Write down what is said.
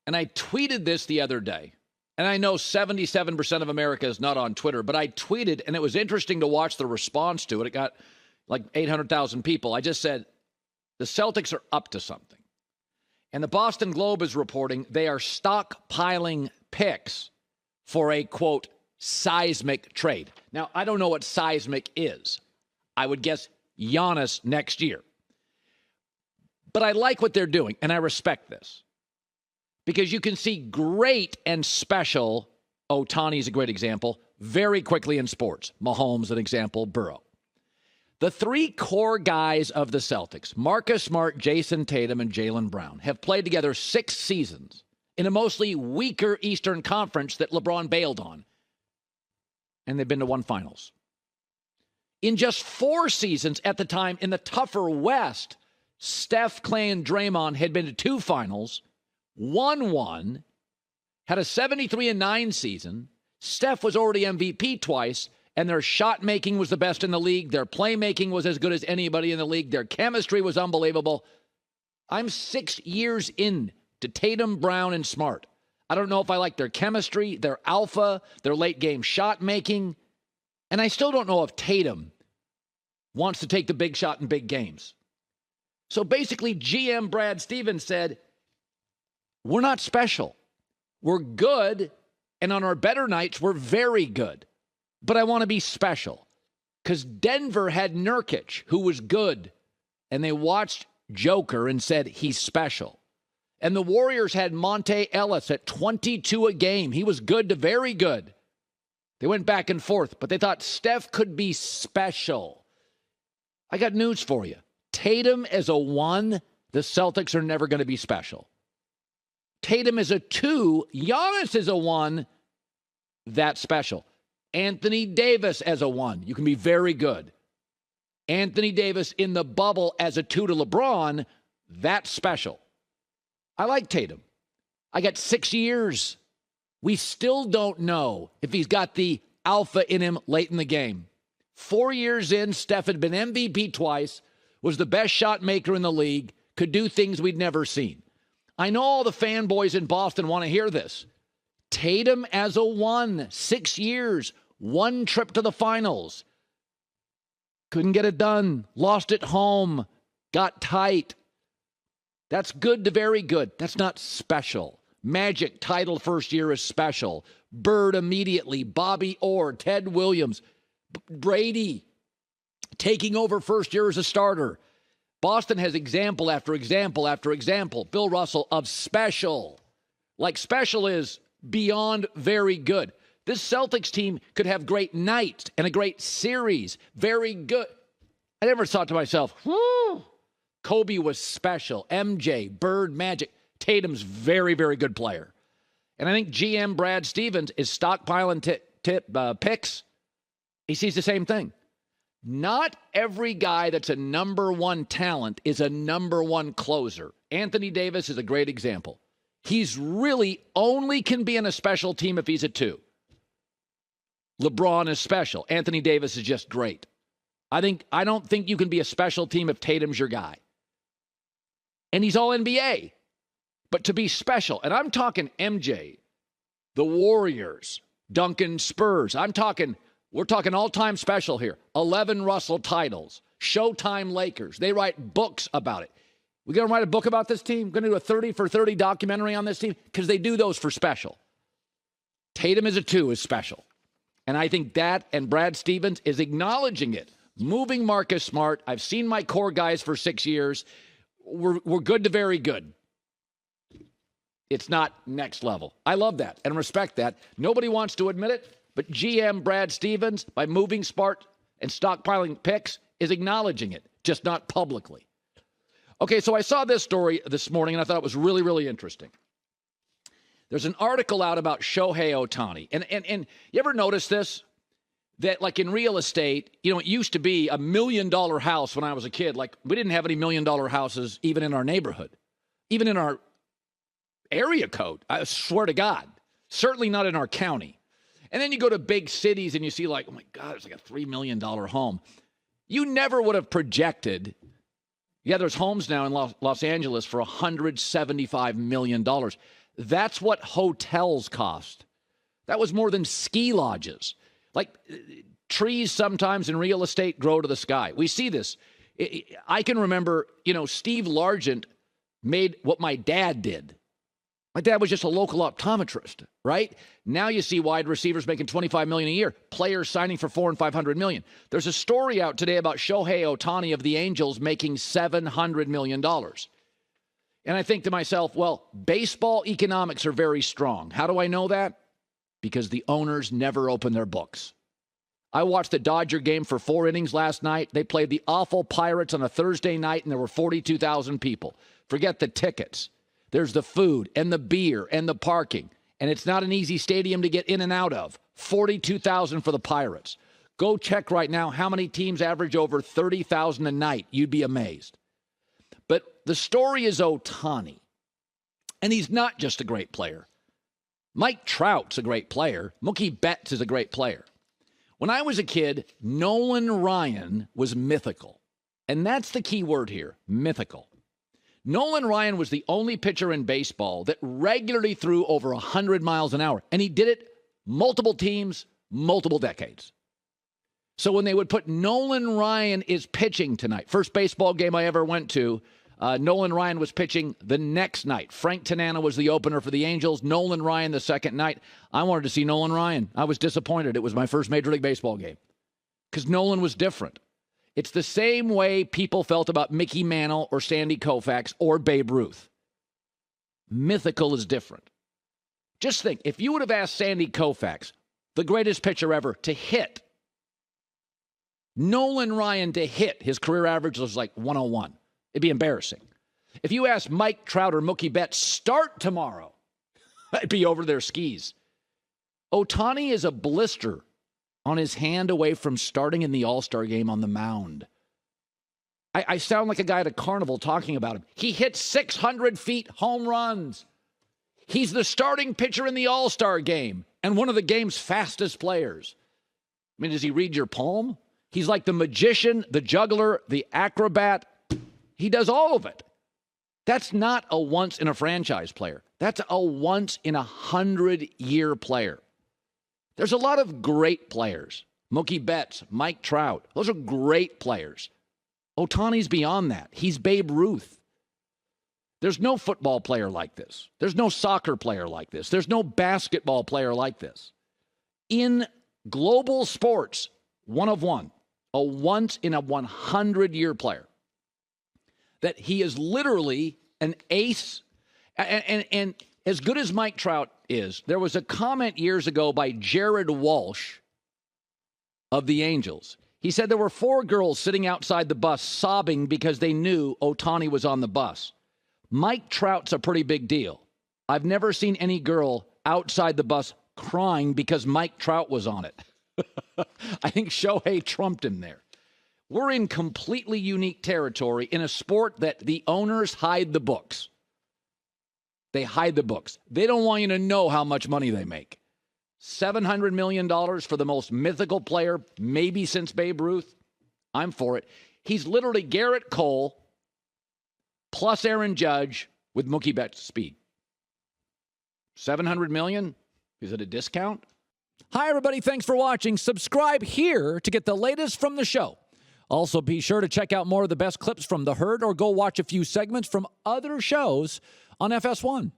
And I tweeted this the other day. And I know 77% of America is not on Twitter, but I tweeted, and it was interesting to watch the response to it. It got like 800,000 people. I just said, the Celtics are up to something. And the Boston Globe is reporting they are stockpiling picks for a, quote, seismic trade. Now, I don't know what seismic is. I would guess Giannis next year. But I like what they're doing, and I respect this. Because you can see great and special, Ohtani is a great example, very quickly in sports. Mahomes, an example, Burrow. The three core guys of the Celtics, Marcus Smart, Jayson Tatum, and Jaylen Brown, have played together 6 seasons in a mostly weaker Eastern Conference that LeBron bailed on. And they've been to 1 finals. In just 4 seasons at the time in the tougher West, Steph, Clay, and Draymond had been to 2 finals, won 1, had a 73-9 season. Steph was already MVP twice, and their shot making was the best in the league. Their playmaking was as good as anybody in the league. Their chemistry was unbelievable. I'm 6 years in to Tatum, Brown, and Smart. I don't know if I like their chemistry, their alpha, their late game shot making. And I still don't know if Tatum wants to take the big shot in big games. So basically, GM Brad Stevens said, we're not special. We're good, and on our better nights, we're very good. But I want to be special. Because Denver had Nurkic, who was good, and they watched Joker and said, he's special. And the Warriors had Monte Ellis at 22 a game. He was good to very good. They went back and forth, but they thought Steph could be special. I got news for you. Tatum as a 1, the Celtics are never going to be special. Tatum is a 2, Giannis is a 1, that's special. Anthony Davis as a 1, you can be very good. Anthony Davis in the bubble as a 2 to LeBron, that's special. I like Tatum. I got 6 years. We still don't know if he's got the alpha in him late in the game. 4 years in, Steph had been MVP twice, was the best shot maker in the league, could do things we'd never seen. I know all the fanboys in Boston want to hear this. Tatum as a 1, 6 years, 1 trip to the finals. Couldn't get it done. Lost at home. Got tight. That's good to very good. That's not special. Magic title first year is special. Bird immediately. Bobby Orr, Ted Williams, Brady taking over first year as a starter. Boston has example after example after example. Bill Russell of special. Like special is beyond very good. This Celtics team could have great nights and a great series. Very good. I never thought to myself, whoo, Kobe was special. MJ, Bird, Magic. Tatum's very, very good player. And I think GM Brad Stevens is stockpiling picks. He sees the same thing. Not every guy that's a number 1 talent is a number 1 closer. Anthony Davis is a great example. He's really only can be in a special team if he's a 2. LeBron is special. Anthony Davis is just great. I don't think you can be a special team if Tatum's your guy. And he's all NBA. But to be special, and I'm talking MJ, the Warriors, Duncan Spurs. We're talking all-time special here. 11 Russell titles. Showtime Lakers. They write books about it. We're going to write a book about this team? We're going to do a 30 for 30 documentary on this team? Because they do those for special. Tatum is a 2 is special. And I think that, and Brad Stevens is acknowledging it. Moving Marcus Smart. I've seen my core guys for 6 years. We're good to very good. It's not next level. I love that and respect that. Nobody wants to admit it, but GM Brad Stevens, by moving Smart and stockpiling picks, is acknowledging it, just not publicly. Okay, so I saw this story this morning, and I thought it was really, really interesting. There's an article out about Shohei Ohtani. And you ever notice this? That, like in real estate, it used to be $1 million house when I was a kid. Like, we didn't have any $1 million houses even in our neighborhood, even in our area code. I swear to God. Certainly not in our county. And then you go to big cities and you see like, oh my God, it's like a $3 million home. You never would have projected. Yeah, there's homes now in Los Angeles for $175 million. That's what hotels cost. That was more than ski lodges. Like, trees sometimes in real estate grow to the sky. We see this. I can remember, Steve Largent made what my dad did. My dad was just a local optometrist, right? Now you see wide receivers making $25 million a year, players signing for $400 and $500 million. There's a story out today about Shohei Ohtani of the Angels making $700 million. And I think to myself, well, baseball economics are very strong. How do I know that? Because the owners never open their books. I watched the Dodger game for 4 innings last night. They played the awful Pirates on a Thursday night, and there were 42,000 people. Forget the tickets. There's the food and the beer and the parking. And it's not an easy stadium to get in and out of. 42,000 for the Pirates. Go check right now how many teams average over 30,000 a night. You'd be amazed. But the story is Ohtani. And he's not just a great player. Mike Trout's a great player. Mookie Betts is a great player. When I was a kid, Nolan Ryan was mythical. And that's the key word here, mythical. Nolan Ryan was the only pitcher in baseball that regularly threw over 100 miles an hour. And he did it multiple teams, multiple decades. So when they would put Nolan Ryan is pitching tonight, first baseball game I ever went to, Nolan Ryan was pitching the next night. Frank Tanana was the opener for the Angels. Nolan Ryan the second night. I wanted to see Nolan Ryan. I was disappointed. It was my first Major League Baseball game because Nolan was different. It's the same way people felt about Mickey Mantle or Sandy Koufax or Babe Ruth. Mythical is different. Just think, if you would have asked Sandy Koufax, the greatest pitcher ever, to hit, Nolan Ryan to hit, his career average was like 101. It'd be embarrassing. If you asked Mike Trout or Mookie Betts, start tomorrow, I'd be over their skis. Ohtani is a blister on his hand away from starting in the All-Star game on the mound. I sound like a guy at a carnival talking about him. He hit 600 feet home runs. He's the starting pitcher in the All-Star game and one of the game's fastest players. I mean, does he read your palm? He's like the magician, the juggler, the acrobat. He does all of it. That's not a once-in-a-franchise player. That's a once-in-a-100-year player. There's a lot of great players. Mookie Betts, Mike Trout. Those are great players. Ohtani's beyond that. He's Babe Ruth. There's no football player like this. There's no soccer player like this. There's no basketball player like this. In global sports, one of one, a once-in-a-100-year player. That he is literally an ace. And as good as Mike Trout is, there was a comment years ago by Jared Walsh of the Angels. He said there were 4 girls sitting outside the bus sobbing because they knew Ohtani was on the bus. Mike Trout's a pretty big deal. I've never seen any girl outside the bus crying because Mike Trout was on it. I think Shohei trumped him there. We're in completely unique territory in a sport that the owners hide the books. They hide the books. They don't want you to know how much money they make. $700 million for the most mythical player, maybe since Babe Ruth. I'm for it. He's literally Garrett Cole plus Aaron Judge with Mookie Betts' speed. $700 million? Is it a discount? Hi, everybody. Thanks for watching. Subscribe here to get the latest from the show. Also, be sure to check out more of the best clips from The Herd or go watch a few segments from other shows on FS1.